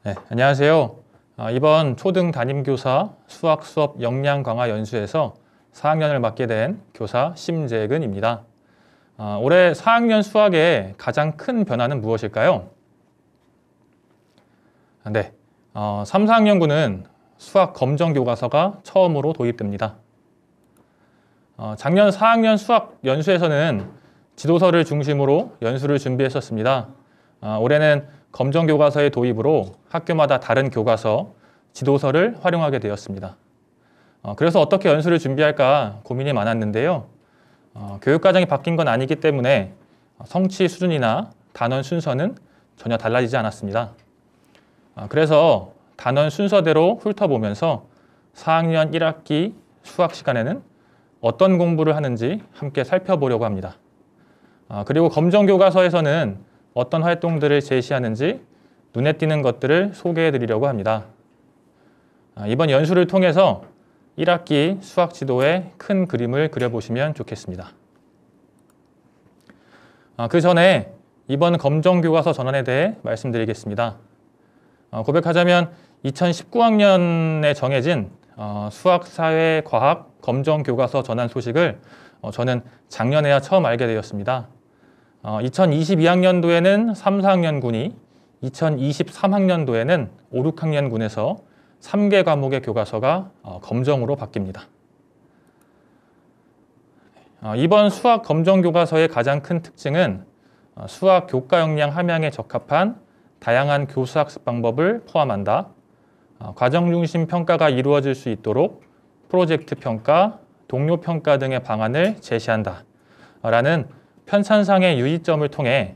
네, 안녕하세요. 이번 초등 담임교사 수학 수업 역량 강화 연수에서 4학년을 맡게 된 교사 심재근입니다. 올해 4학년 수학의 가장 큰 변화는 무엇일까요? 네, 3, 4학년군은 수학 검정 교과서가 처음으로 도입됩니다. 작년 4학년 수학 연수에서는 지도서를 중심으로 연수를 준비했었습니다. 올해는 검정 교과서의 도입으로 학교마다 다른 교과서, 지도서를 활용하게 되었습니다. 그래서 어떻게 연수를 준비할까 고민이 많았는데요. 교육과정이 바뀐 건 아니기 때문에 성취 수준이나 단원 순서는 전혀 달라지지 않았습니다. 그래서 단원 순서대로 훑어보면서 4학년 1학기 수학 시간에는 어떤 공부를 하는지 함께 살펴보려고 합니다. 그리고 검정 교과서에서는 어떤 활동들을 제시하는지 눈에 띄는 것들을 소개해 드리려고 합니다. 이번 연수를 통해서 1학기 수학 지도의 큰 그림을 그려보시면 좋겠습니다. 그 전에 이번 검정 교과서 전환에 대해 말씀드리겠습니다. 고백하자면 2019학년에 정해진 수학, 사회, 과학 검정 교과서 전환 소식을 저는 작년에야 처음 알게 되었습니다. 2022학년도에는 3, 4학년군이 2023학년도에는 5, 6학년군에서 3개 과목의 교과서가 검정으로 바뀝니다. 이번 수학 검정 교과서의 가장 큰 특징은 수학 교과 역량 함양에 적합한 다양한 교수학습 방법을 포함한다. 과정 중심 평가가 이루어질 수 있도록 프로젝트 평가, 동료 평가 등의 방안을 제시한다. 라는 편찬상의 유의점을 통해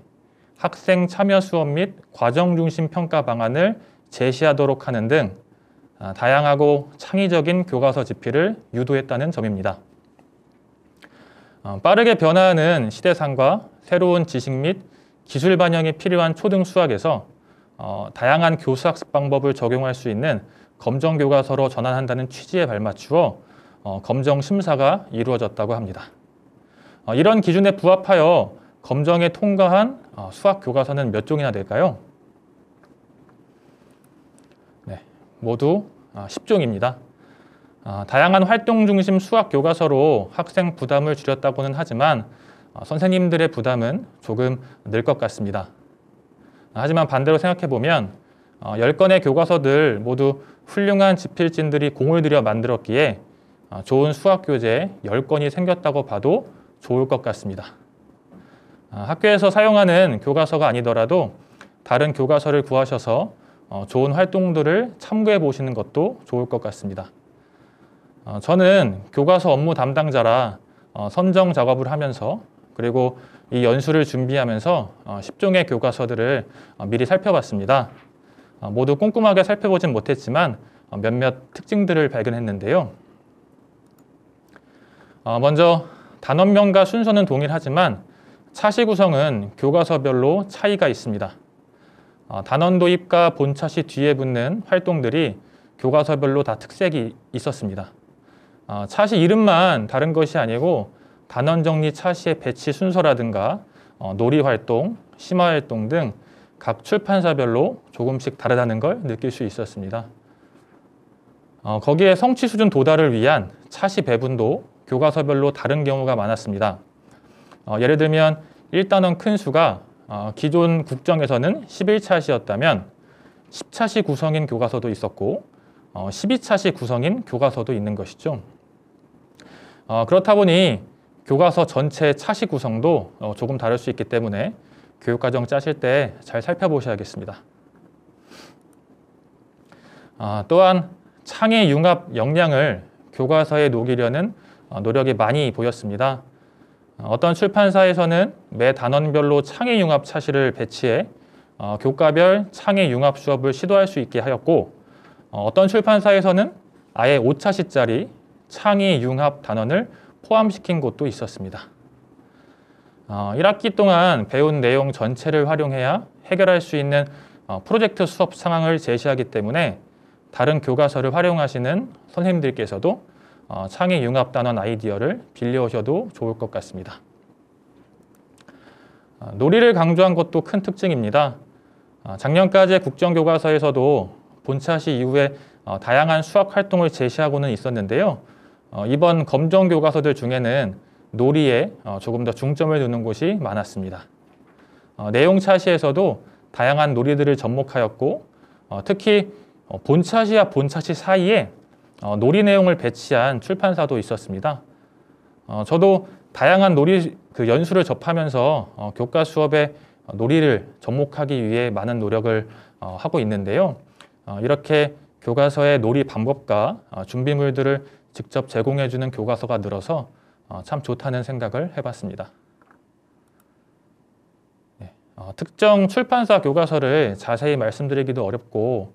학생 참여 수업 및 과정 중심 평가 방안을 제시하도록 하는 등 다양하고 창의적인 교과서 집필을 유도했다는 점입니다. 빠르게 변화하는 시대상과 새로운 지식 및 기술 반영이 필요한 초등 수학에서 다양한 교수학습 방법을 적용할 수 있는 검정 교과서로 전환한다는 취지에 발맞추어 검정 심사가 이루어졌다고 합니다. 이런 기준에 부합하여 검정에 통과한 수학 교과서는 몇 종이나 될까요? 네, 모두 10종입니다. 다양한 활동 중심 수학 교과서로 학생 부담을 줄였다고는 하지만 선생님들의 부담은 조금 늘 것 같습니다. 하지만 반대로 생각해보면 10건의 교과서들 모두 훌륭한 집필진들이 공을 들여 만들었기에 좋은 수학 교재 10건이 생겼다고 봐도 좋을 것 같습니다. 학교에서 사용하는 교과서가 아니더라도 다른 교과서를 구하셔서 좋은 활동들을 참고해 보시는 것도 좋을 것 같습니다. 저는 교과서 업무 담당자라 선정 작업을 하면서 그리고 이 연수를 준비하면서 10종의 교과서들을 미리 살펴봤습니다. 모두 꼼꼼하게 살펴보진 못했지만 몇몇 특징들을 발견했는데요. 먼저 단원명과 순서는 동일하지만 차시 구성은 교과서별로 차이가 있습니다. 단원 도입과 본차시 뒤에 붙는 활동들이 교과서별로 다 특색이 있었습니다. 차시 이름만 다른 것이 아니고 단원 정리 차시의 배치 순서라든가 놀이 활동, 심화 활동 등 각 출판사별로 조금씩 다르다는 걸 느낄 수 있었습니다. 거기에 성취 수준 도달을 위한 차시 배분도 교과서별로 다른 경우가 많았습니다. 예를 들면 1단원 큰 수가 기존 국정에서는 11차시였다면 10차시 구성인 교과서도 있었고 12차시 구성인 교과서도 있는 것이죠. 그렇다 보니 교과서 전체 차시 구성도 조금 다를 수 있기 때문에 교육과정 짜실 때 잘 살펴보셔야겠습니다. 또한 창의 융합 역량을 교과서에 녹이려는 노력이 많이 보였습니다. 어떤 출판사에서는 매 단원별로 창의 융합 차시를 배치해 교과별 창의 융합 수업을 시도할 수 있게 하였고 어떤 출판사에서는 아예 5차시짜리 창의 융합 단원을 포함시킨 곳도 있었습니다. 1학기 동안 배운 내용 전체를 활용해야 해결할 수 있는 프로젝트 수업 상황을 제시하기 때문에 다른 교과서를 활용하시는 선생님들께서도 창의 융합 단원 아이디어를 빌려오셔도 좋을 것 같습니다. 놀이를 강조한 것도 큰 특징입니다. 작년까지의 국정교과서에서도 본차시 이후에 다양한 수학 활동을 제시하고는 있었는데요. 이번 검정교과서들 중에는 놀이에 조금 더 중점을 두는 곳이 많았습니다. 내용 차시에서도 다양한 놀이들을 접목하였고 특히 본차시와 본차시 사이에 놀이 내용을 배치한 출판사도 있었습니다. 저도 다양한 놀이 연수를 접하면서 교과 수업에 놀이를 접목하기 위해 많은 노력을 하고 있는데요. 이렇게 교과서의 놀이 방법과 준비물들을 직접 제공해주는 교과서가 늘어서 참 좋다는 생각을 해봤습니다. 네, 특정 출판사 교과서를 자세히 말씀드리기도 어렵고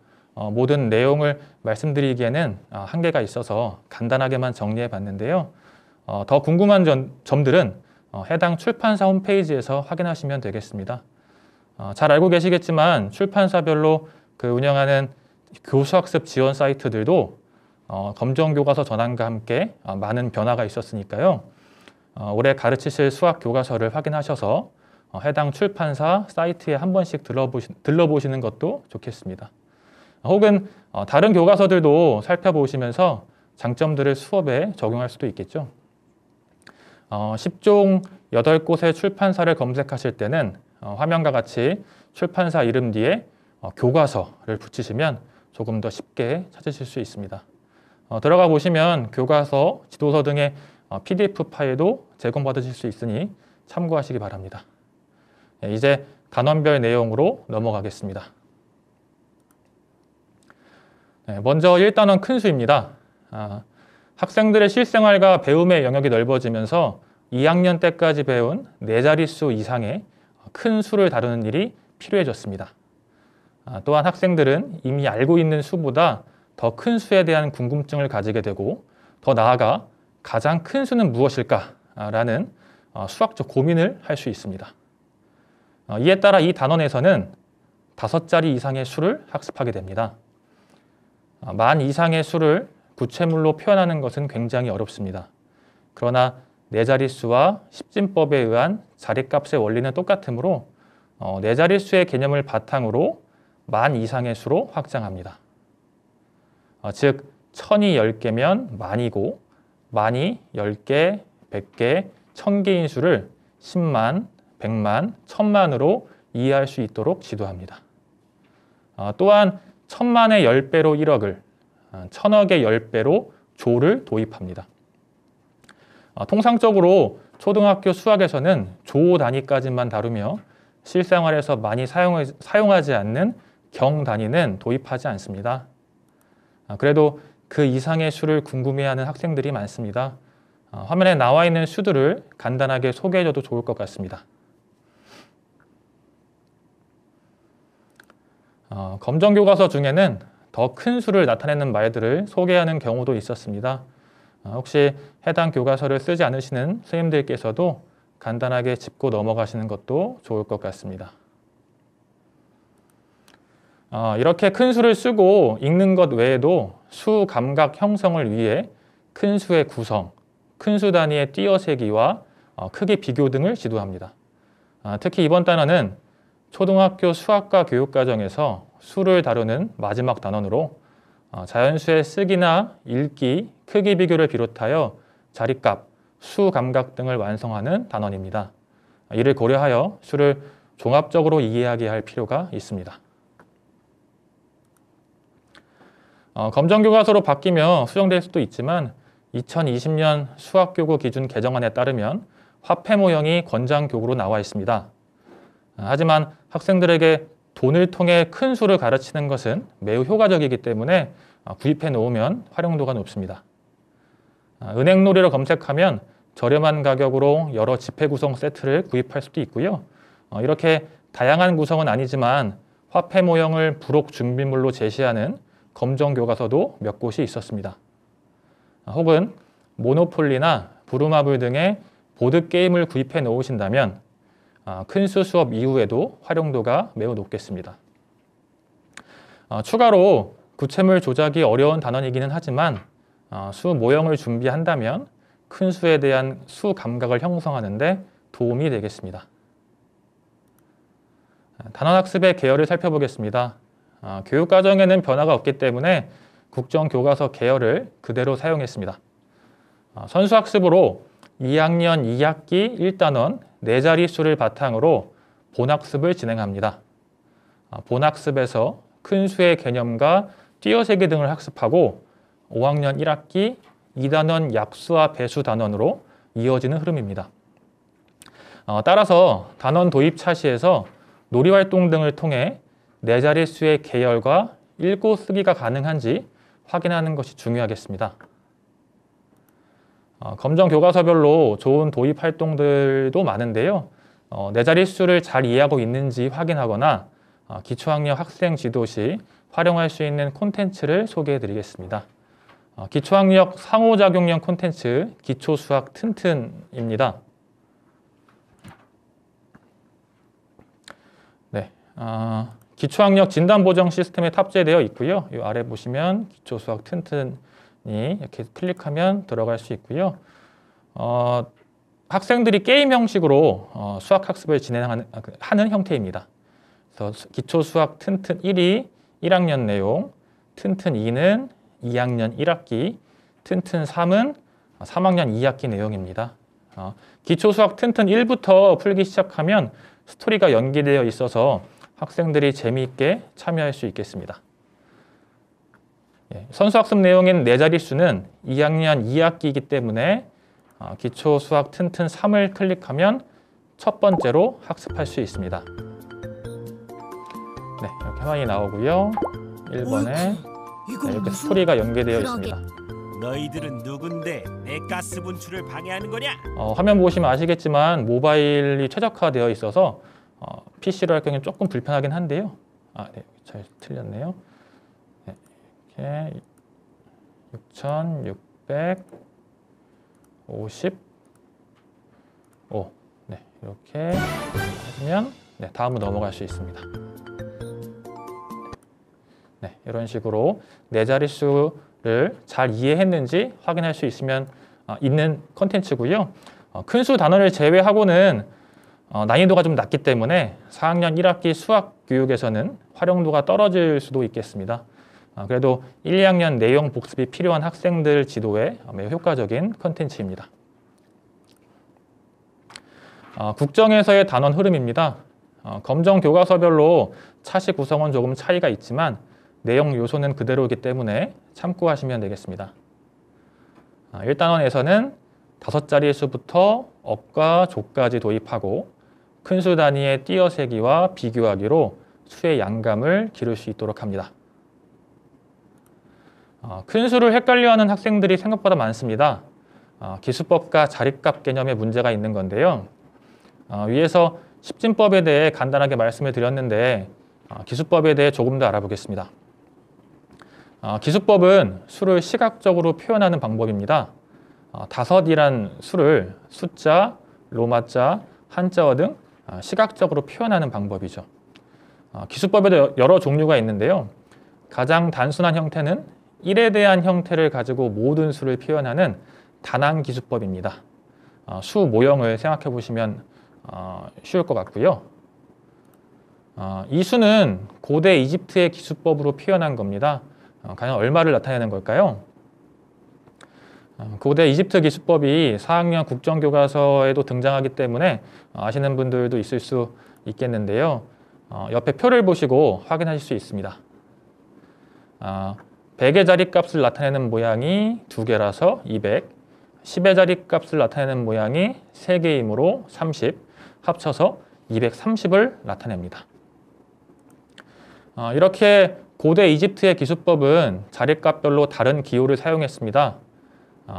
모든 내용을 말씀드리기에는 한계가 있어서 간단하게만 정리해 봤는데요. 더 궁금한 점들은 해당 출판사 홈페이지에서 확인하시면 되겠습니다. 잘 알고 계시겠지만 출판사별로 운영하는 교수학습 지원 사이트들도 검정교과서 전환과 함께 많은 변화가 있었으니까요. 올해 가르치실 수학 교과서를 확인하셔서 해당 출판사 사이트에 한 번씩 들러보시는 것도 좋겠습니다. 혹은 다른 교과서들도 살펴보시면서 장점들을 수업에 적용할 수도 있겠죠. 10종 8곳의 출판사를 검색하실 때는 화면과 같이 출판사 이름 뒤에 교과서를 붙이시면 조금 더 쉽게 찾으실 수 있습니다. 들어가 보시면 교과서, 지도서 등의 PDF 파일도 제공받으실 수 있으니 참고하시기 바랍니다. 이제 단원별 내용으로 넘어가겠습니다. 먼저 1단원 큰수입니다. 학생들의 실생활과 배움의 영역이 넓어지면서 2학년 때까지 배운 4자릿수 이상의 큰 수를 다루는 일이 필요해졌습니다. 또한 학생들은 이미 알고 있는 수보다 더 큰 수에 대한 궁금증을 가지게 되고 더 나아가 가장 큰 수는 무엇일까라는 수학적 고민을 할 수 있습니다. 이에 따라 이 단원에서는 5자리 이상의 수를 학습하게 됩니다. 만 이상의 수를 부채물로 표현하는 것은 굉장히 어렵습니다. 그러나 4자릿수와 십진법에 의한 자리값의 원리는 똑같으므로 4자릿수의 개념을 바탕으로 만 이상의 수로 확장합니다. 즉 1000이 10개면 만이고 만이 10개, 100개, 1000개인 수를 10만, 100만, 1000만으로 이해할 수 있도록 지도합니다. 또한 1000만의 10배로 1억을, 1000억의 10배로 조를 도입합니다. 통상적으로 초등학교 수학에서는 조 단위까지만 다루며 실생활에서 많이 사용하지 않는 경 단위는 도입하지 않습니다. 그래도 그 이상의 수를 궁금해하는 학생들이 많습니다. 화면에 나와 있는 수들을 간단하게 소개해줘도 좋을 것 같습니다. 검정교과서 중에는 더 큰 수를 나타내는 말들을 소개하는 경우도 있었습니다. 혹시 해당 교과서를 쓰지 않으시는 선생님들께서도 간단하게 짚고 넘어가시는 것도 좋을 것 같습니다. 이렇게 큰 수를 쓰고 읽는 것 외에도 수 감각 형성을 위해 큰 수의 구성, 큰 수 단위의 띄어세기와 크기 비교 등을 지도합니다. 특히 이번 단원은 초등학교 수학과 교육과정에서 수를 다루는 마지막 단원으로 자연수의 쓰기나 읽기, 크기 비교를 비롯하여 자리값, 수 감각 등을 완성하는 단원입니다. 이를 고려하여 수를 종합적으로 이해하게 할 필요가 있습니다. 검정교과서로 바뀌며 수정될 수도 있지만 2020년 수학교구 기준 개정안에 따르면 화폐 모형이 권장교구로 나와 있습니다. 하지만 학생들에게 돈을 통해 큰 수를 가르치는 것은 매우 효과적이기 때문에 구입해 놓으면 활용도가 높습니다. 은행놀이를 검색하면 저렴한 가격으로 여러 지폐 구성 세트를 구입할 수도 있고요. 이렇게 다양한 구성은 아니지만 화폐 모형을 부록 준비물로 제시하는 검정교과서도 몇 곳이 있었습니다. 혹은 모노폴리나 부루마블 등의 보드게임을 구입해 놓으신다면 큰 수 수업 이후에도 활용도가 매우 높겠습니다. 추가로 구체물 조작이 어려운 단원이기는 하지만 수 모형을 준비한다면 큰 수에 대한 수 감각을 형성하는 데 도움이 되겠습니다. 단원학습의 계열을 살펴보겠습니다. 교육과정에는 변화가 없기 때문에 국정교과서 계열을 그대로 사용했습니다. 선수학습으로 2학년 2학기 1단원 4자릿수를 바탕으로 본학습을 진행합니다. 본학습에서 큰 수의 개념과 띄어세기 등을 학습하고 5학년 1학기 2단원 약수와 배수 단원으로 이어지는 흐름입니다. 따라서 단원 도입 차시에서 놀이활동 등을 통해 4자릿수의 계열과 읽고 쓰기가 가능한지 확인하는 것이 중요하겠습니다. 검정 교과서별로 좋은 도입 활동들도 많은데요. 4자릿수를 잘 이해하고 있는지 확인하거나 기초학력 학생 지도 시 활용할 수 있는 콘텐츠를 소개해 드리겠습니다. 기초학력 상호작용형 콘텐츠 기초수학 튼튼입니다. 네, 기초학력 진단보정 시스템에 탑재되어 있고요. 이 아래 보시면 기초수학 튼튼이 이렇게 클릭하면 들어갈 수 있고요. 학생들이 게임 형식으로 수학학습을 진행하는 형태입니다. 그래서 기초수학 튼튼 1이 1학년 내용, 튼튼 2는 2학년 1학기, 튼튼 3은 3학년 2학기 내용입니다. 기초수학 튼튼 1부터 풀기 시작하면 스토리가 연기되어 있어서 학생들이 재미있게 참여할 수 있겠습니다. 선수학습 내용인 4자릿수는 2학년 2학기이기 때문에 기초수학 튼튼 3을 클릭하면 첫 번째로 학습할 수 있습니다. 네, 이렇게 화면이 나오고요. 1번에 이렇게 스토리가 연계되어 있습니다. 너희들은 누군데 내 가스 분출을 방해하는 거냐? 화면 보시면 아시겠지만 모바일이 최적화되어 있어서 PC로 할 경우에 조금 불편하긴 한데요. 네, 잘 틀렸네요. 네, 이렇게 6,655. 네, 이렇게 하시면 다음으로 넘어갈 수 있습니다. 네, 이런 식으로 4자릿수를 잘 이해했는지 확인할 수 있는 컨텐츠고요. 큰 수 단원을 제외하고는 난이도가 좀 낮기 때문에 4학년 1학기 수학 교육에서는 활용도가 떨어질 수도 있겠습니다. 그래도 1, 2학년 내용 복습이 필요한 학생들 지도에 매우 효과적인 컨텐츠입니다. 국정에서의 단원 흐름입니다. 검정 교과서별로 차시 구성은 조금 차이가 있지만 내용 요소는 그대로이기 때문에 참고하시면 되겠습니다. 1단원에서는 5자리 수부터 억과 조까지 도입하고 큰 수 단위의 띄어세기와 비교하기로 수의 양감을 기를 수 있도록 합니다. 큰 수를 헷갈려하는 학생들이 생각보다 많습니다. 기수법과 자릿값 개념에 문제가 있는 건데요. 위에서 십진법에 대해 간단하게 말씀을 드렸는데 기수법에 대해 조금 더 알아보겠습니다. 기수법은 수를 시각적으로 표현하는 방법입니다. 5이란 수를 숫자, 로마자, 한자어 등 시각적으로 표현하는 방법이죠. 기수법에도 여러 종류가 있는데요. 가장 단순한 형태는 1에 대한 형태를 가지고 모든 수를 표현하는 다난기수법입니다. 수 모형을 생각해 보시면 쉬울 것 같고요. 이 수는 고대 이집트의 기수법으로 표현한 겁니다. 과연 얼마를 나타내는 걸까요? 고대 이집트 기수법이 4학년 국정교과서에도 등장하기 때문에 아시는 분들도 있을 수 있겠는데요. 옆에 표를 보시고 확인하실 수 있습니다. 100의 자릿값을 나타내는 모양이 2개라서 200, 10의 자릿값을 나타내는 모양이 3개이므로 30, 합쳐서 230을 나타냅니다. 이렇게 고대 이집트의 기수법은 자릿값별로 다른 기호를 사용했습니다.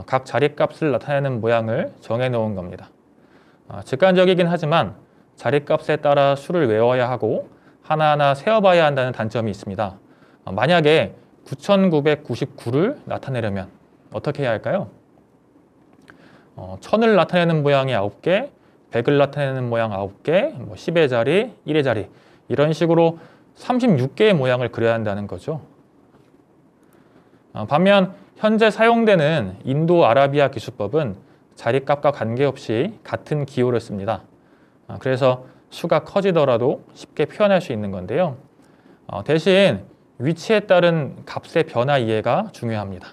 각 자릿값을 나타내는 모양을 정해놓은 겁니다. 직관적이긴 하지만 자릿값에 따라 수를 외워야 하고 하나하나 세어봐야 한다는 단점이 있습니다. 만약에 9,999를 나타내려면 어떻게 해야 할까요? 1000을 나타내는 모양이 9개, 100을 나타내는 모양 9개, 10의 자리, 1의 자리 이런 식으로 36개의 모양을 그려야 한다는 거죠. 반면 현재 사용되는 인도 아라비아 기수법은 자릿값과 관계없이 같은 기호를 씁니다. 그래서 수가 커지더라도 쉽게 표현할 수 있는 건데요. 대신 위치에 따른 값의 변화 이해가 중요합니다.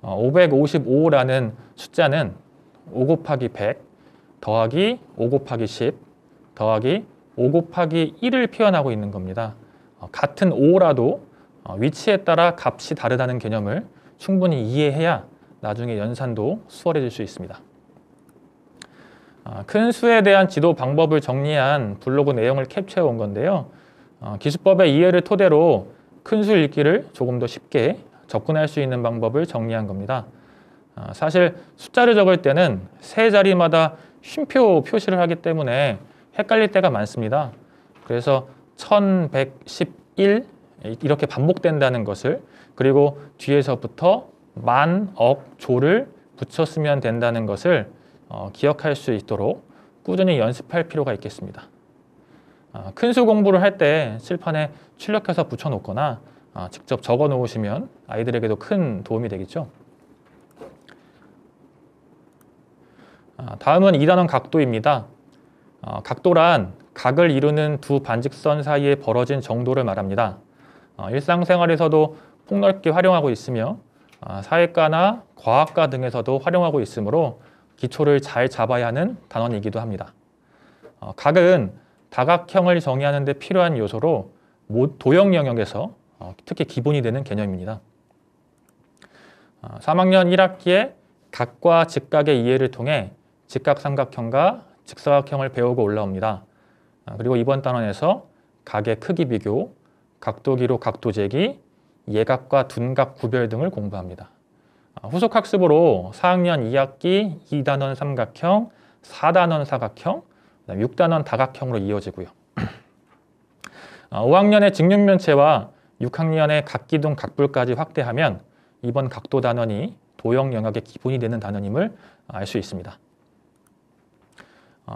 555라는 숫자는 5 곱하기 100 더하기 5 곱하기 10 더하기 5 곱하기 1을 표현하고 있는 겁니다. 같은 5라도 위치에 따라 값이 다르다는 개념을 충분히 이해해야 나중에 연산도 수월해질 수 있습니다. 큰 수에 대한 지도 방법을 정리한 블로그 내용을 캡처해 온 건데요. 기수법의 이해를 토대로 큰 수 읽기를 조금 더 쉽게 접근할 수 있는 방법을 정리한 겁니다. 사실 숫자를 적을 때는 세 자리마다 쉼표 표시를 하기 때문에 헷갈릴 때가 많습니다. 그래서 1111 이렇게 반복된다는 것을, 그리고 뒤에서부터 만, 억, 조를 붙였으면 된다는 것을 기억할 수 있도록 꾸준히 연습할 필요가 있겠습니다. 큰 수 공부를 할 때 칠판에 출력해서 붙여놓거나 직접 적어 놓으시면 아이들에게도 큰 도움이 되겠죠. 다음은 2단원 각도입니다. 각도란 각을 이루는 두 반직선 사이에 벌어진 정도를 말합니다. 일상생활에서도 폭넓게 활용하고 있으며 사회과나 과학과 등에서도 활용하고 있으므로 기초를 잘 잡아야 하는 단원이기도 합니다. 각은 다각형을 정의하는 데 필요한 요소로 도형 영역에서 특히 기본이 되는 개념입니다. 3학년 1학기에 각과 직각의 이해를 통해 직각삼각형과 직사각형을 배우고 올라옵니다. 그리고 이번 단원에서 각의 크기 비교, 각도기로 각도 재기, 예각과 둔각 구별 등을 공부합니다. 후속 학습으로 4학년 2학기 2단원 삼각형, 4단원 사각형, 6단원 다각형으로 이어지고요. 5학년의 직육면체와 6학년의 각기둥 각불까지 확대하면 이번 각도 단원이 도형 영역의 기본이 되는 단원임을 알 수 있습니다.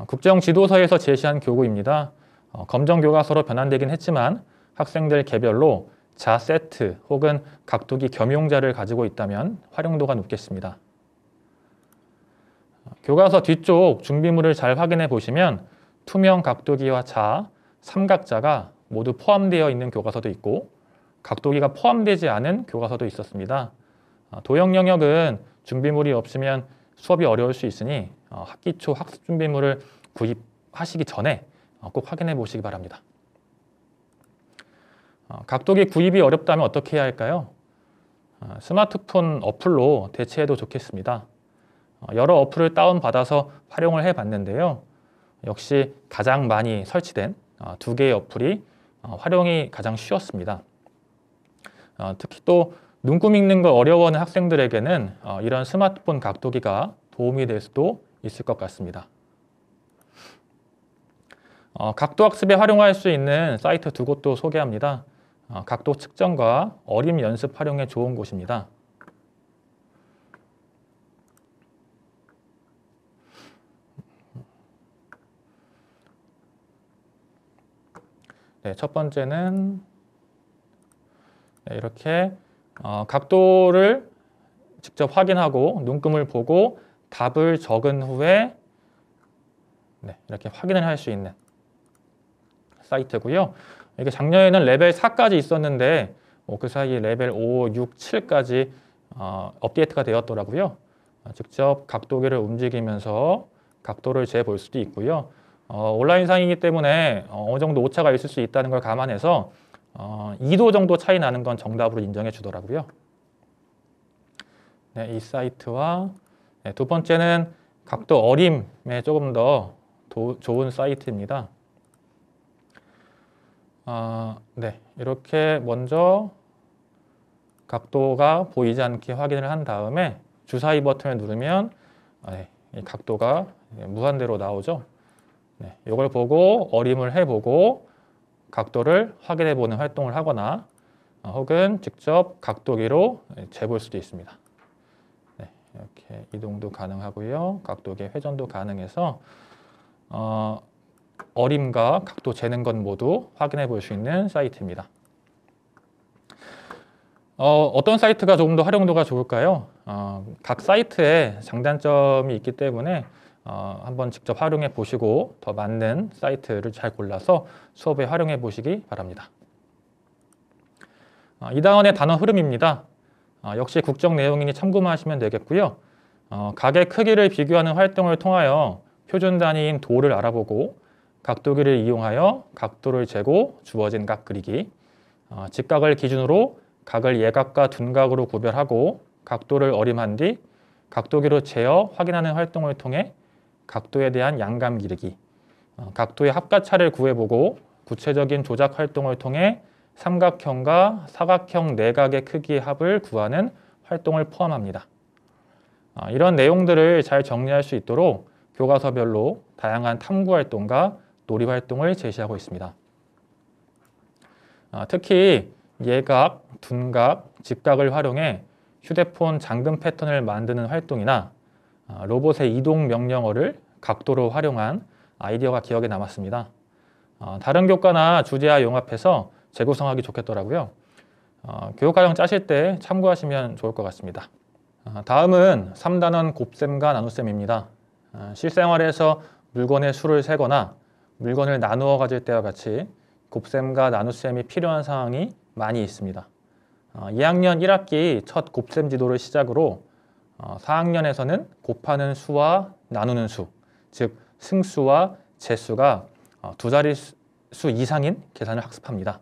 국정지도서에서 제시한 교구입니다. 검정 교과서로 변환되긴 했지만 학생들 개별로 자 세트 혹은 각도기 겸용자를 가지고 있다면 활용도가 높겠습니다. 교과서 뒤쪽 준비물을 잘 확인해 보시면 투명 각도기와 자, 삼각자가 모두 포함되어 있는 교과서도 있고 각도기가 포함되지 않은 교과서도 있었습니다. 도형 영역은 준비물이 없으면 수업이 어려울 수 있으니 학기 초 학습 준비물을 구입하시기 전에 꼭 확인해 보시기 바랍니다. 각도기 구입이 어렵다면 어떻게 해야 할까요? 스마트폰 어플로 대체해도 좋겠습니다. 여러 어플을 다운받아서 활용을 해봤는데요. 역시 가장 많이 설치된 두 개의 어플이 활용이 가장 쉬웠습니다. 특히 또 눈금 읽는 거 어려워하는 학생들에게는 이런 스마트폰 각도기가 도움이 될 수도 있을 것 같습니다. 각도 학습에 활용할 수 있는 사이트 두 곳도 소개합니다. 각도 측정과 어림 연습 활용에 좋은 곳입니다. 네, 첫 번째는 이렇게 각도를 직접 확인하고 눈금을 보고 답을 적은 후에 이렇게 확인을 할 수 있는 사이트고요. 이게 작년에는 레벨 4까지 있었는데 그 사이에 레벨 5, 6, 7까지 업데이트가 되었더라고요. 직접 각도기를 움직이면서 각도를 재볼 수도 있고요. 온라인상이기 때문에 어느 정도 오차가 있을 수 있다는 걸 감안해서 2도 정도 차이 나는 건 정답으로 인정해 주더라고요. 네, 이 사이트와 두 번째는 각도 어림에 조금 더 좋은 사이트입니다. 이렇게 먼저 각도가 보이지 않게 확인을 한 다음에 주사위 버튼을 누르면 이 각도가 무한대로 나오죠. 이걸 보고 어림을 해보고 각도를 확인해 보는 활동을 하거나 혹은 직접 각도기로 재볼 수도 있습니다. 이렇게 이동도 가능하고요. 각도기의 회전도 가능해서 어림과 각도 재는 것 모두 확인해 볼 수 있는 사이트입니다. 어떤 사이트가 조금 더 활용도가 좋을까요? 각 사이트에 장단점이 있기 때문에 한번 직접 활용해 보시고 더 맞는 사이트를 잘 골라서 수업에 활용해 보시기 바랍니다. 이 단원의 단어 흐름입니다. 역시 국정 내용이니 참고만 하시면 되겠고요. 각의 크기를 비교하는 활동을 통하여 표준 단위인 도를 알아보고 각도기를 이용하여 각도를 재고 주어진 각 그리기, 직각을 기준으로 각을 예각과 둔각으로 구별하고 각도를 어림한 뒤 각도기로 재어 확인하는 활동을 통해 각도에 대한 양감 기르기, 각도의 합가차를 구해보고 구체적인 조작 활동을 통해 삼각형과 사각형 내각의 크기의 합을 구하는 활동을 포함합니다. 이런 내용들을 잘 정리할 수 있도록 교과서별로 다양한 탐구 활동과 놀이 활동을 제시하고 있습니다. 특히 예각, 둔각, 직각을 활용해 휴대폰 잠금 패턴을 만드는 활동이나 로봇의 이동 명령어를 각도로 활용한 아이디어가 기억에 남았습니다. 다른 교과나 주제와 용합해서 재구성하기 좋겠더라고요. 교육과정 짜실 때 참고하시면 좋을 것 같습니다. 다음은 3단원 곱셈과 나눗셈입니다. 실생활에서 물건의 수를 세거나 물건을 나누어 가질 때와 같이 곱셈과 나눗셈이 필요한 상황이 많이 있습니다. 2학년 1학기 첫 곱셈 지도를 시작으로 4학년에서는 곱하는 수와 나누는 수, 즉 승수와 제수가 두 자릿수 이상인 계산을 학습합니다.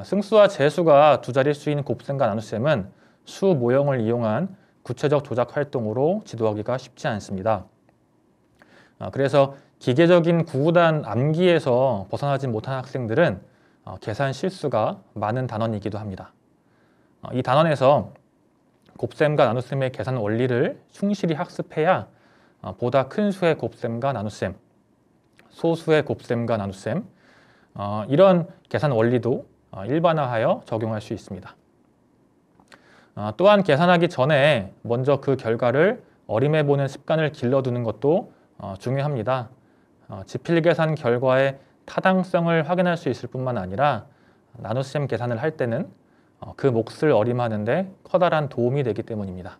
승수와 제수가 두 자릿수인 곱셈과 나눗셈은 수 모형을 이용한 구체적 조작 활동으로 지도하기가 쉽지 않습니다. 그래서 기계적인 구구단 암기에서 벗어나지 못한 학생들은 계산 실수가 많은 단원이기도 합니다. 이 단원에서 곱셈과 나눗셈의 계산 원리를 충실히 학습해야 보다 큰 수의 곱셈과 나눗셈, 소수의 곱셈과 나눗셈, 이런 계산 원리도 일반화하여 적용할 수 있습니다. 또한 계산하기 전에 먼저 그 결과를 어림해보는 습관을 길러두는 것도 중요합니다. 지필 계산 결과의 타당성을 확인할 수 있을 뿐만 아니라 나눗셈 계산을 할 때는 그 몫을 어림하는 데 커다란 도움이 되기 때문입니다.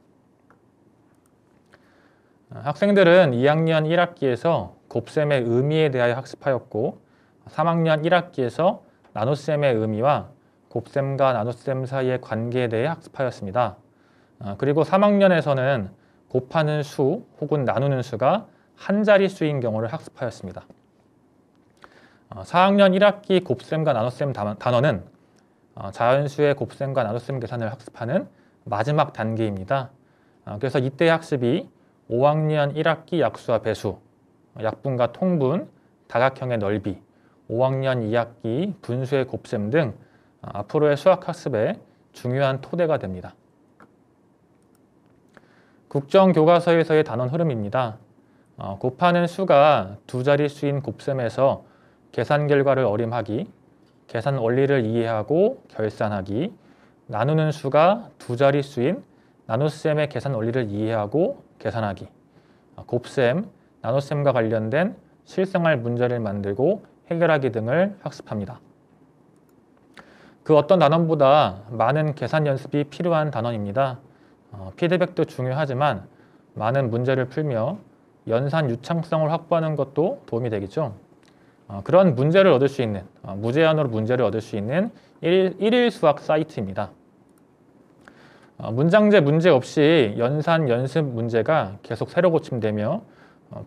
학생들은 2학년 1학기에서 곱셈의 의미에 대하여 학습하였고 3학년 1학기에서 나눗셈의 의미와 곱셈과 나눗셈 사이의 관계에 대해 학습하였습니다. 그리고 3학년에서는 곱하는 수 혹은 나누는 수가 한 자릿수인 경우를 학습하였습니다. 4학년 1학기 곱셈과 나눗셈 단원은 자연수의 곱셈과 나눗셈 계산을 학습하는 마지막 단계입니다. 그래서 이때의 학습이 5학년 1학기 약수와 배수, 약분과 통분, 다각형의 넓이, 5학년 2학기 분수의 곱셈 등 앞으로의 수학 학습에 중요한 토대가 됩니다. 국정교과서에서의 단원 흐름입니다. 곱하는 수가 두 자릿수인 곱셈에서 계산 결과를 어림하기, 계산 원리를 이해하고 결산하기, 나누는 수가 두 자릿수인 나눗셈의 계산 원리를 이해하고 계산하기, 곱셈, 나눗셈과 관련된 실생활 문제를 만들고 해결하기 등을 학습합니다. 그 어떤 단원보다 많은 계산 연습이 필요한 단원입니다. 피드백도 중요하지만 많은 문제를 풀며 연산 유창성을 확보하는 것도 도움이 되겠죠. 그런 문제를 얻을 수 있는, 무제한으로 문제를 얻을 수 있는 일일 수학 사이트입니다. 문장제 문제 없이 연산 연습 문제가 계속 새로 고침되며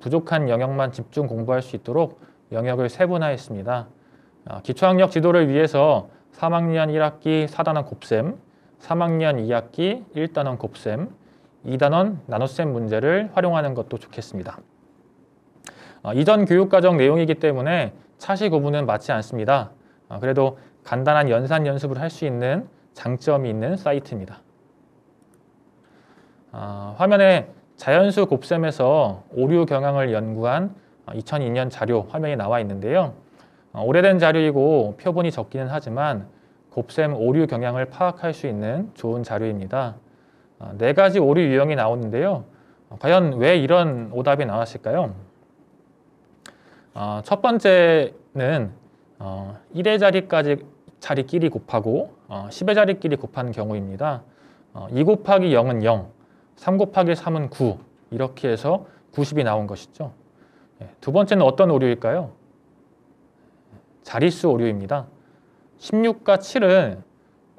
부족한 영역만 집중 공부할 수 있도록 영역을 세분화했습니다. 기초학력 지도를 위해서 3학년 1학기 4단원 곱셈, 3학년 2학기 1단원 곱셈, 2단원 나눗셈 문제를 활용하는 것도 좋겠습니다. 이전 교육과정 내용이기 때문에 차시 구분은 맞지 않습니다. 그래도 간단한 연산 연습을 할 수 있는 장점이 있는 사이트입니다. 화면에 자연수 곱셈에서 오류 경향을 연구한 2002년 자료 화면이 나와 있는데요. 오래된 자료이고 표본이 적기는 하지만 곱셈 오류 경향을 파악할 수 있는 좋은 자료입니다. 4가지 오류 유형이 나오는데요. 과연 왜 이런 오답이 나왔을까요? 첫 번째는 1의 자리까지 자리끼리 곱하고 10의 자리끼리 곱하는 경우입니다. 2 곱하기 0은 0, 3 곱하기 3은 9 이렇게 해서 90이 나온 것이죠. 두 번째는 어떤 오류일까요? 자릿수 오류입니다. 16과 7은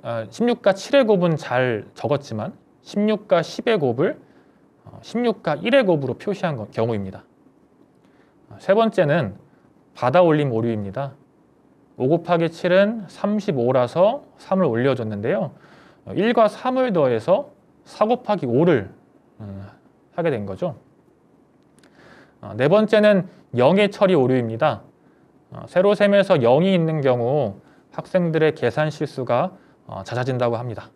16과 7의 곱은 잘 적었지만 16과 10의 곱을 16과 1의 곱으로 표시한 경우입니다. 세 번째는 받아올림 오류입니다. 5 곱하기 7은 35라서 3을 올려줬는데요. 1과 3을 더해서 4 곱하기 5를 하게 된 거죠. 네 번째는 0의 처리 오류입니다. 세로셈에서 0이 있는 경우 학생들의 계산 실수가 잦아진다고 합니다.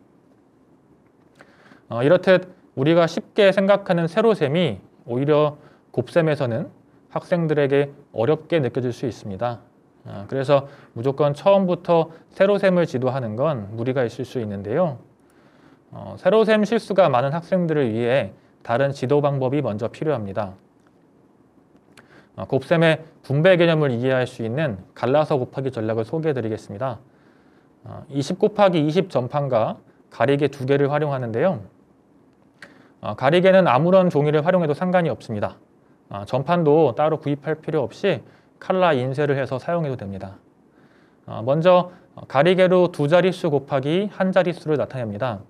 이렇듯 우리가 쉽게 생각하는 세로셈이 오히려 곱셈에서는 학생들에게 어렵게 느껴질 수 있습니다. 그래서 무조건 처음부터 세로셈을 지도하는 건 무리가 있을 수 있는데요. 세로셈 실수가 많은 학생들을 위해 다른 지도 방법이 먼저 필요합니다. 곱셈의 분배 개념을 이해할 수 있는 갈라서 곱하기 전략을 소개해 드리겠습니다. 20 곱하기 20 전판과 가리개 두 개를 활용하는데요. 가리개는 아무런 종이를 활용해도 상관이 없습니다. 전판도 따로 구입할 필요 없이 칼라 인쇄를 해서 사용해도 됩니다. 먼저 가리개로 두 자릿수 곱하기 한 자릿수를 나타냅니다.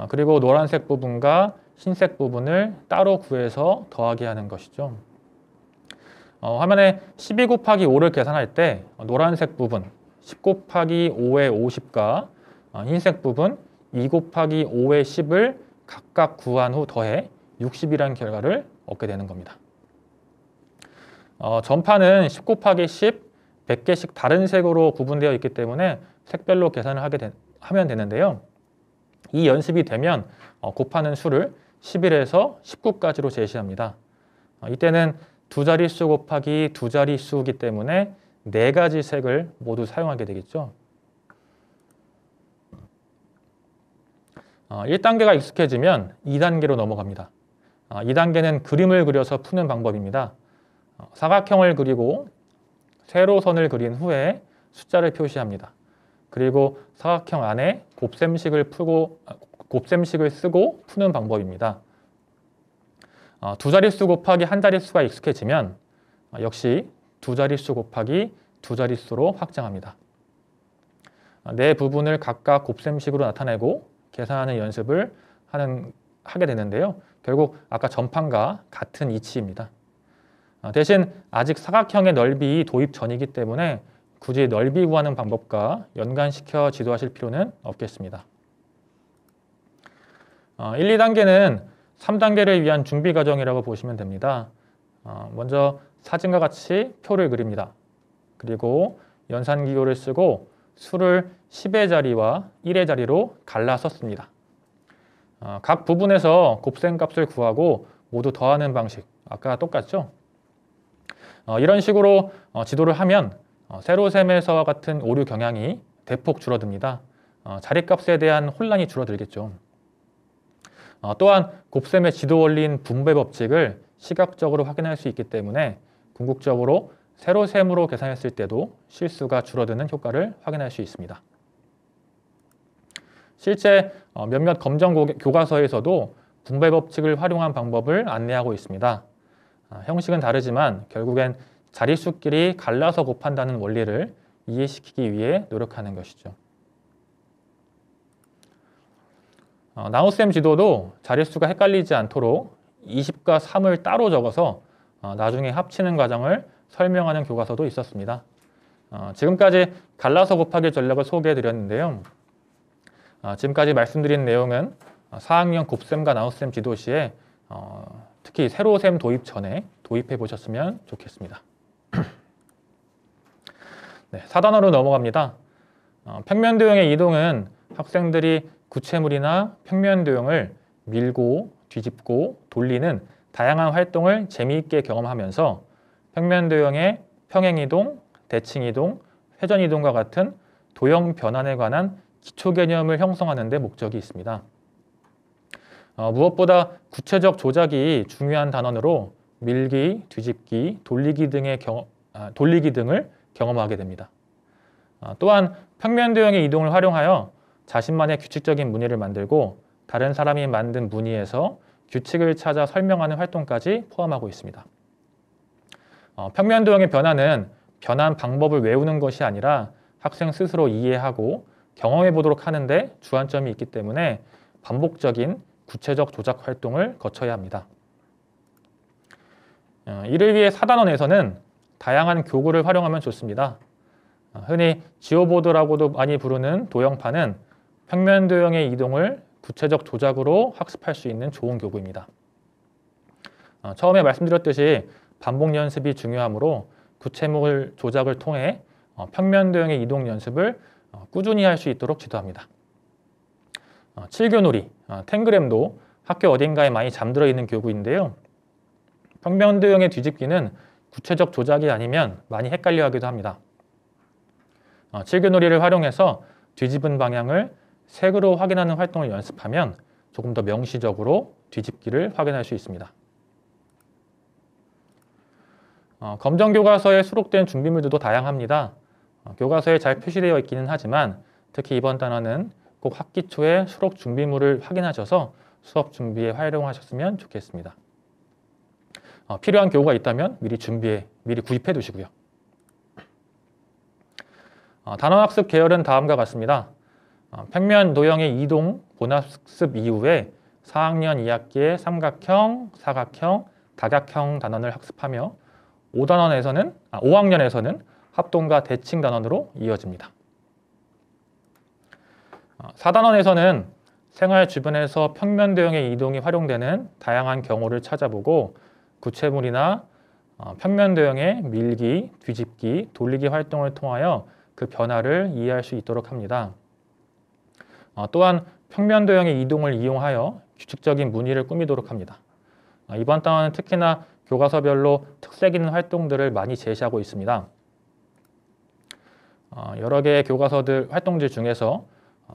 그리고 노란색 부분과 흰색 부분을 따로 구해서 더하기 하는 것이죠. 화면에 12 곱하기 5를 계산할 때 노란색 부분 10 곱하기 5의 50과 흰색 부분 2 곱하기 5의 10을 각각 구한 후 더해 60이라는 결과를 얻게 되는 겁니다. 전판은 10 곱하기 10, 100개씩 다른 색으로 구분되어 있기 때문에 색별로 계산을 하면 되는데요. 이 연습이 되면 곱하는 수를 11에서 19까지로 제시합니다. 이때는 두 자릿수 곱하기 두 자릿수이기 때문에 네 가지 색을 모두 사용하게 되겠죠. 1단계가 익숙해지면 2단계로 넘어갑니다. 2단계는 그림을 그려서 푸는 방법입니다. 사각형을 그리고 세로선을 그린 후에 숫자를 표시합니다. 그리고 사각형 안에 곱셈식을 쓰고 푸는 방법입니다. 두 자릿수 곱하기 한 자릿수가 익숙해지면 역시 두 자릿수 곱하기 두 자릿수로 확장합니다. 네 부분을 각각 곱셈식으로 나타내고 계산하는 연습을 하게 되는데요. 결국 아까 전판과 같은 이치입니다. 대신 아직 사각형의 넓이 도입 전이기 때문에 굳이 넓이 구하는 방법과 연관시켜 지도하실 필요는 없겠습니다. 1, 2단계는 3단계를 위한 준비 과정이라고 보시면 됩니다. 먼저 사진과 같이 표를 그립니다. 그리고 연산기호를 쓰고 수를 10의 자리와 1의 자리로 갈라서 씁니다. 각 부분에서 곱셈 값을 구하고 모두 더하는 방식, 아까 똑같죠? 이런 식으로 지도를 하면 세로셈에서와 같은 오류 경향이 대폭 줄어듭니다. 자릿값에 대한 혼란이 줄어들겠죠. 또한 곱셈의 지도 원리인 분배 법칙을 시각적으로 확인할 수 있기 때문에 궁극적으로 세로셈으로 계산했을 때도 실수가 줄어드는 효과를 확인할 수 있습니다. 실제 몇몇 검정 교과서에서도 분배 법칙을 활용한 방법을 안내하고 있습니다. 형식은 다르지만 결국엔 자릿수끼리 갈라서 곱한다는 원리를 이해시키기 위해 노력하는 것이죠. 나우셈 지도도 자릿수가 헷갈리지 않도록 20과 3을 따로 적어서 나중에 합치는 과정을 설명하는 교과서도 있었습니다. 지금까지 갈라서 곱하기 전략을 소개해 드렸는데요. 지금까지 말씀드린 내용은 4학년 곱셈과 나우셈 지도 시에 특히 세로셈 도입 전에 도입해 보셨으면 좋겠습니다. 네, 4단원으로 넘어갑니다. 평면도형의 이동은 학생들이 구체물이나 평면도형을 밀고 뒤집고 돌리는 다양한 활동을 재미있게 경험하면서 평면도형의 평행이동, 대칭이동, 회전이동과 같은 도형 변환에 관한 기초 개념을 형성하는 데 목적이 있습니다. 무엇보다 구체적 조작이 중요한 단원으로 밀기, 뒤집기, 돌리기 등을 경험하게 됩니다. 또한 평면도형의 이동을 활용하여 자신만의 규칙적인 무늬를 만들고 다른 사람이 만든 무늬에서 규칙을 찾아 설명하는 활동까지 포함하고 있습니다. 평면 도형의 변화는 변환 방법을 외우는 것이 아니라 학생 스스로 이해하고 경험해 보도록 하는데 주안점이 있기 때문에 반복적인 구체적 조작 활동을 거쳐야 합니다. 이를 위해 4단원에서는 다양한 교구를 활용하면 좋습니다. 흔히 지오보드라고도 많이 부르는 도형판은 평면 도형의 이동을 구체적 조작으로 학습할 수 있는 좋은 교구입니다. 처음에 말씀드렸듯이 반복 연습이 중요하므로 구체물 조작을 통해 평면 도형의 이동 연습을 꾸준히 할 수 있도록 지도합니다. 칠교놀이, 탱그램도 학교 어딘가에 많이 잠들어 있는 교구인데요. 평면 도형의 뒤집기는 구체적 조작이 아니면 많이 헷갈려 하기도 합니다. 칠교놀이를 활용해서 뒤집은 방향을 색으로 확인하는 활동을 연습하면 조금 더 명시적으로 뒤집기를 확인할 수 있습니다. 검정교과서에 수록된 준비물들도 다양합니다. 교과서에 잘 표시되어 있기는 하지만 특히 이번 단원은 꼭 학기 초에 수록 준비물을 확인하셔서 수업 준비에 활용하셨으면 좋겠습니다. 필요한 교구가 있다면 미리 구입해 두시고요. 단원학습 계열은 다음과 같습니다. 평면 도형의 이동 본학습 이후에 4학년 2학기의 삼각형, 사각형, 다각형 단원을 학습하며 5학년에서는 합동과 대칭 단원으로 이어집니다. 4단원에서는 생활 주변에서 평면 도형의 이동이 활용되는 다양한 경우를 찾아보고 구체물이나 평면 도형의 밀기, 뒤집기, 돌리기 활동을 통하여 그 변화를 이해할 수 있도록 합니다. 또한 평면 도형의 이동을 이용하여 규칙적인 무늬를 꾸미도록 합니다. 이번 단원은 특히나 교과서별로 특색 있는 활동들을 많이 제시하고 있습니다. 여러 개의 교과서들 활동들 중에서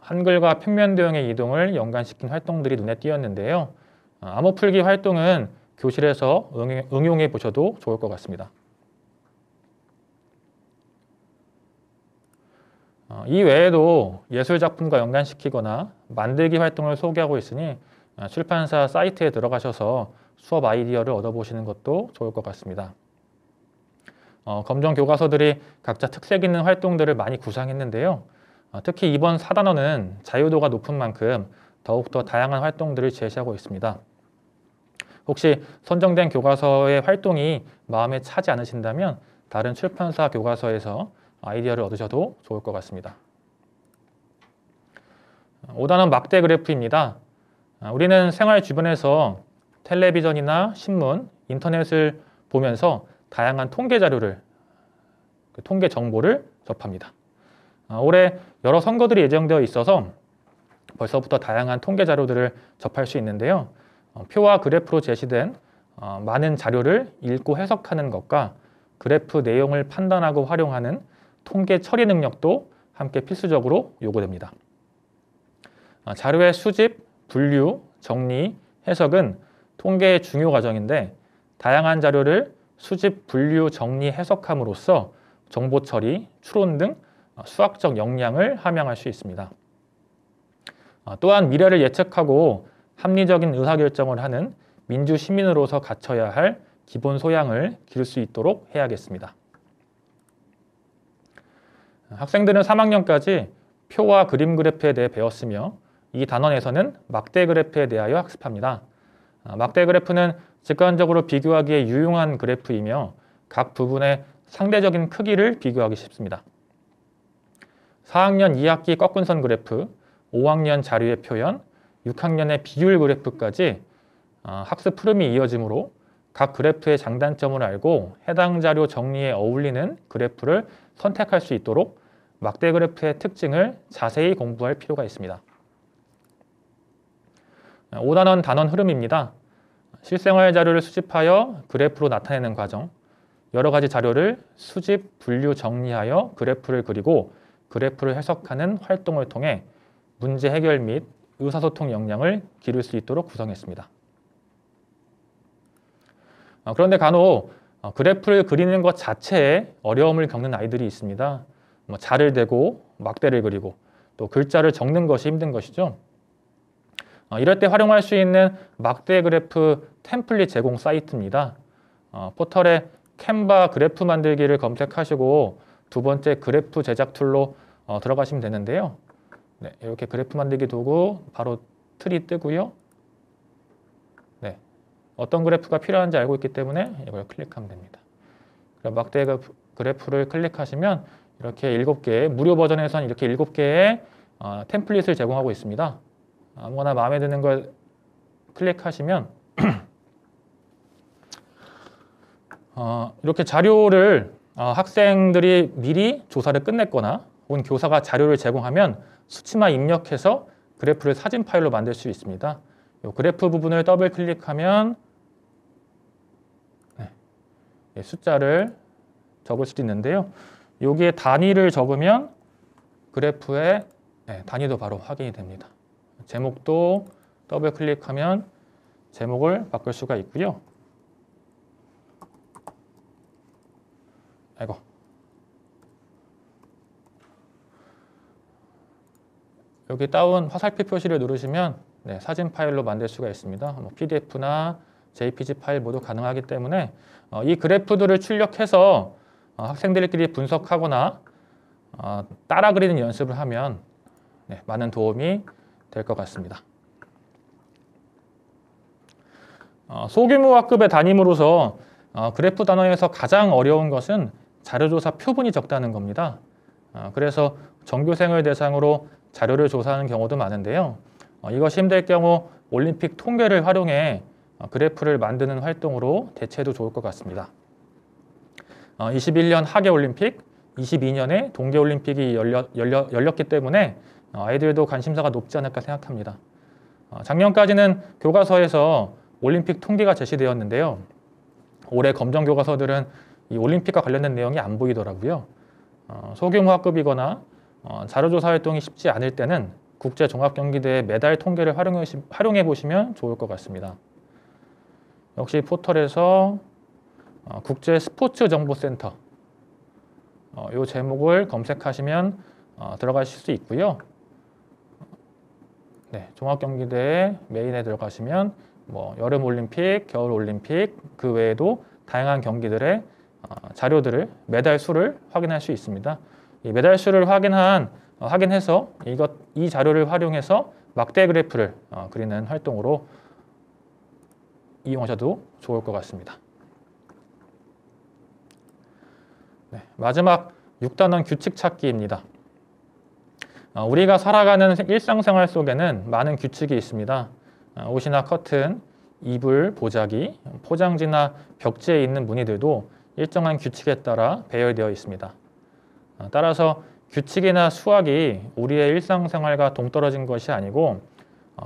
한글과 평면 도형의 이동을 연관시킨 활동들이 눈에 띄었는데요. 암호 풀기 활동은 교실에서 응용해 보셔도 좋을 것 같습니다. 이 외에도 예술작품과 연관시키거나 만들기 활동을 소개하고 있으니 출판사 사이트에 들어가셔서 수업 아이디어를 얻어보시는 것도 좋을 것 같습니다. 검정 교과서들이 각자 특색 있는 활동들을 많이 구상했는데요. 특히 이번 4단원은 자유도가 높은 만큼 더욱더 다양한 활동들을 제시하고 있습니다. 혹시 선정된 교과서의 활동이 마음에 차지 않으신다면 다른 출판사 교과서에서 아이디어를 얻으셔도 좋을 것 같습니다. 5단원 막대 그래프입니다. 우리는 생활 주변에서 텔레비전이나 신문, 인터넷을 보면서 다양한 통계 자료를, 통계 정보를 접합니다. 올해 여러 선거들이 예정되어 있어서 벌써부터 다양한 통계 자료들을 접할 수 있는데요. 표와 그래프로 제시된 많은 자료를 읽고 해석하는 것과 그래프 내용을 판단하고 활용하는 통계 처리 능력도 함께 필수적으로 요구됩니다. 자료의 수집, 분류, 정리, 해석은 통계의 중요 과정인데 다양한 자료를 수집, 분류, 정리, 해석함으로써 정보 처리, 추론 등 수학적 역량을 함양할 수 있습니다. 또한 미래를 예측하고 합리적인 의사결정을 하는 민주시민으로서 갖춰야 할 기본 소양을 기를 수 있도록 해야겠습니다. 학생들은 3학년까지 표와 그림 그래프에 대해 배웠으며 이 단원에서는 막대 그래프에 대하여 학습합니다. 막대 그래프는 직관적으로 비교하기에 유용한 그래프이며 각 부분의 상대적인 크기를 비교하기 쉽습니다. 4학년 2학기 꺾은선 그래프, 5학년 자료의 표현, 6학년의 비율 그래프까지 학습 흐름이 이어지므로 각 그래프의 장단점을 알고 해당 자료 정리에 어울리는 그래프를 선택할 수 있도록 막대 그래프의 특징을 자세히 공부할 필요가 있습니다. 5단원 단원 흐름입니다. 실생활 자료를 수집하여 그래프로 나타내는 과정, 여러 가지 자료를 수집, 분류, 정리하여 그래프를 그리고 그래프를 해석하는 활동을 통해 문제 해결 및 의사소통 역량을 기를 수 있도록 구성했습니다. 그런데 간혹 그래프를 그리는 것 자체에 어려움을 겪는 아이들이 있습니다. 자를 대고 막대를 그리고 또 글자를 적는 것이 힘든 것이죠. 이럴 때 활용할 수 있는 막대 그래프 템플릿 제공 사이트입니다. 포털에 캔바 그래프 만들기를 검색하시고 두 번째 그래프 제작 툴로 들어가시면 되는데요. 네, 이렇게 그래프 만들기 도구 바로 틀이 뜨고요. 네, 어떤 그래프가 필요한지 알고 있기 때문에 이걸 클릭하면 됩니다. 그럼 막대 그래프를 클릭하시면 이렇게 7개, 무료 버전에서는 이렇게 7개의 템플릿을 제공하고 있습니다. 아무거나 마음에 드는 걸 클릭하시면 이렇게 자료를 학생들이 미리 조사를 끝냈거나 혹은 교사가 자료를 제공하면 수치만 입력해서 그래프를 사진 파일로 만들 수 있습니다. 이 그래프 부분을 더블 클릭하면 숫자를 적을 수도 있는데요. 여기에 단위를 적으면 그래프의 단위도 바로 확인이 됩니다. 제목도 더블 클릭하면 제목을 바꿀 수가 있고요. 아이고. 여기 다운 화살표 표시를 누르시면 사진 파일로 만들 수가 있습니다. PDF나 JPG 파일 모두 가능하기 때문에 이 그래프들을 출력해서 학생들끼리 분석하거나 따라 그리는 연습을 하면 많은 도움이 될 것 같습니다. 소규모 학급에 다님으로써 그래프 단원에서 가장 어려운 것은 자료조사 표본이 적다는 겁니다. 그래서 전교생을 대상으로 자료를 조사하는 경우도 많은데요. 이것이 힘들 경우 올림픽 통계를 활용해 그래프를 만드는 활동으로 대체해도 좋을 것 같습니다. 21년 하계올림픽, 22년에 동계올림픽이 열렸기 때문에 아이들도 관심사가 높지 않을까 생각합니다. 작년까지는 교과서에서 올림픽 통계가 제시되었는데요. 올해 검정 교과서들은 이 올림픽과 관련된 내용이 안 보이더라고요. 소규모 학급이거나 자료조사 활동이 쉽지 않을 때는 국제종합경기대회 메달 통계를 활용해 보시면 좋을 것 같습니다. 역시 포털에서 국제스포츠정보센터 이 제목을 검색하시면 들어가실 수 있고요. 종합경기대회 메인에 들어가시면 여름올림픽, 겨울올림픽 그 외에도 다양한 경기들의 자료들을 메달 수를 확인할 수 있습니다. 이 메달 수를 확인해서 이 자료를 활용해서 막대 그래프를 그리는 활동으로 이용하셔도 좋을 것 같습니다. 마지막 6단원 규칙 찾기입니다. 우리가 살아가는 일상생활 속에는 많은 규칙이 있습니다. 옷이나 커튼, 이불, 보자기, 포장지나 벽지에 있는 무늬들도 일정한 규칙에 따라 배열되어 있습니다. 따라서 규칙이나 수학이 우리의 일상생활과 동떨어진 것이 아니고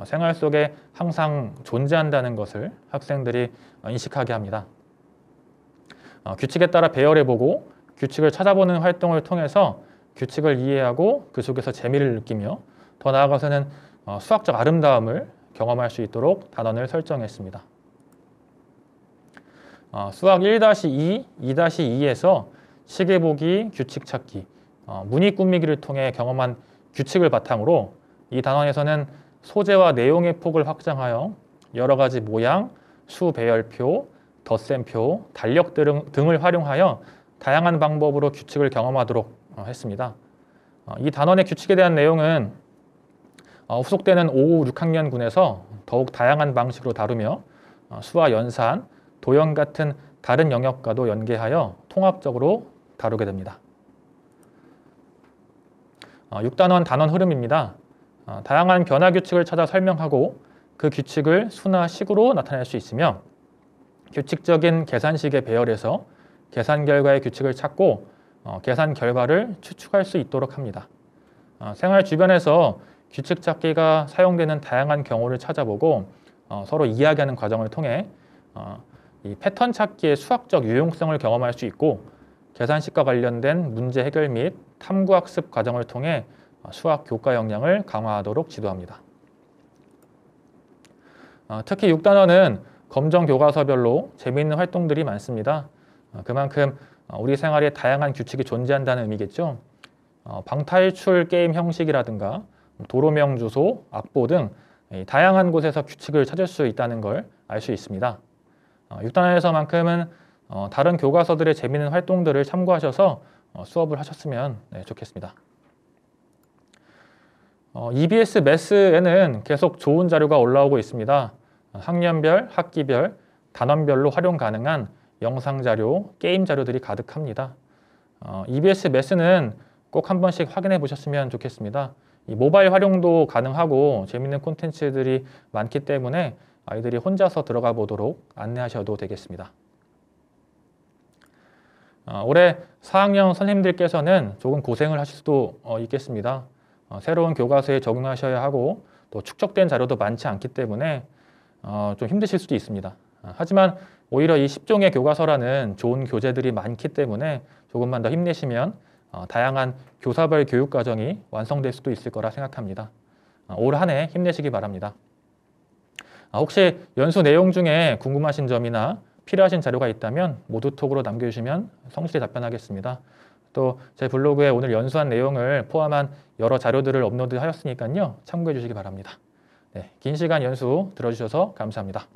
생활 속에 항상 존재한다는 것을 학생들이 인식하게 합니다. 규칙에 따라 배열해보고 규칙을 찾아보는 활동을 통해서 규칙을 이해하고 그 속에서 재미를 느끼며 더 나아가서는 수학적 아름다움을 경험할 수 있도록 단원을 설정했습니다. 수학 1-2, 2-2에서 시계 보기, 규칙 찾기, 무늬 꾸미기를 통해 경험한 규칙을 바탕으로 이 단원에서는 소재와 내용의 폭을 확장하여 여러 가지 모양, 수 배열표, 덧셈표, 달력 등을 활용하여 다양한 방법으로 규칙을 경험하도록 했습니다. 이 단원의 규칙에 대한 내용은 후속되는 5, 6학년군에서 더욱 다양한 방식으로 다루며 수와 연산, 도형 같은 다른 영역과도 연계하여 통합적으로 다루게 됩니다. 6단원 단원 흐름입니다. 다양한 변화 규칙을 찾아 설명하고 그 규칙을 수나 식으로 나타낼 수 있으며 규칙적인 계산식의 배열에서 계산 결과의 규칙을 찾고 계산 결과를 추측할 수 있도록 합니다. 생활 주변에서 규칙 찾기가 사용되는 다양한 경우를 찾아보고 서로 이야기하는 과정을 통해 이 패턴 찾기의 수학적 유용성을 경험할 수 있고 계산식과 관련된 문제 해결 및 탐구학습 과정을 통해 수학 교과 역량을 강화하도록 지도합니다. 특히 6단원은 검정 교과서별로 재미있는 활동들이 많습니다. 그만큼 우리 생활에 다양한 규칙이 존재한다는 의미겠죠. 방탈출 게임 형식이라든가 도로명 주소, 악보 등 이 다양한 곳에서 규칙을 찾을 수 있다는 걸 알 수 있습니다. 6단원에서만큼은 다른 교과서들의 재미있는 활동들을 참고하셔서 수업을 하셨으면 좋겠습니다. EBS 매스에는 계속 좋은 자료가 올라오고 있습니다. 학년별, 학기별, 단원별로 활용 가능한 영상 자료, 게임 자료들이 가득합니다. EBS 매스는 꼭 한 번씩 확인해 보셨으면 좋겠습니다. 이 모바일 활용도 가능하고 재미있는 콘텐츠들이 많기 때문에 아이들이 혼자서 들어가 보도록 안내하셔도 되겠습니다. 올해 4학년 선생님들께서는 조금 고생을 하실 수도 있겠습니다. 새로운 교과서에 적응하셔야 하고 또 축적된 자료도 많지 않기 때문에 좀 힘드실 수도 있습니다. 하지만 오히려 이 10종의 교과서라는 좋은 교재들이 많기 때문에 조금만 더 힘내시면 다양한 교사별 교육 과정이 완성될 수도 있을 거라 생각합니다. 올 한 해 힘내시기 바랍니다. 혹시 연수 내용 중에 궁금하신 점이나 필요하신 자료가 있다면 모두톡으로 남겨주시면 성실히 답변하겠습니다. 또 제 블로그에 오늘 연수한 내용을 포함한 여러 자료들을 업로드하였으니까요. 참고해 주시기 바랍니다. 긴 시간 연수 들어주셔서 감사합니다.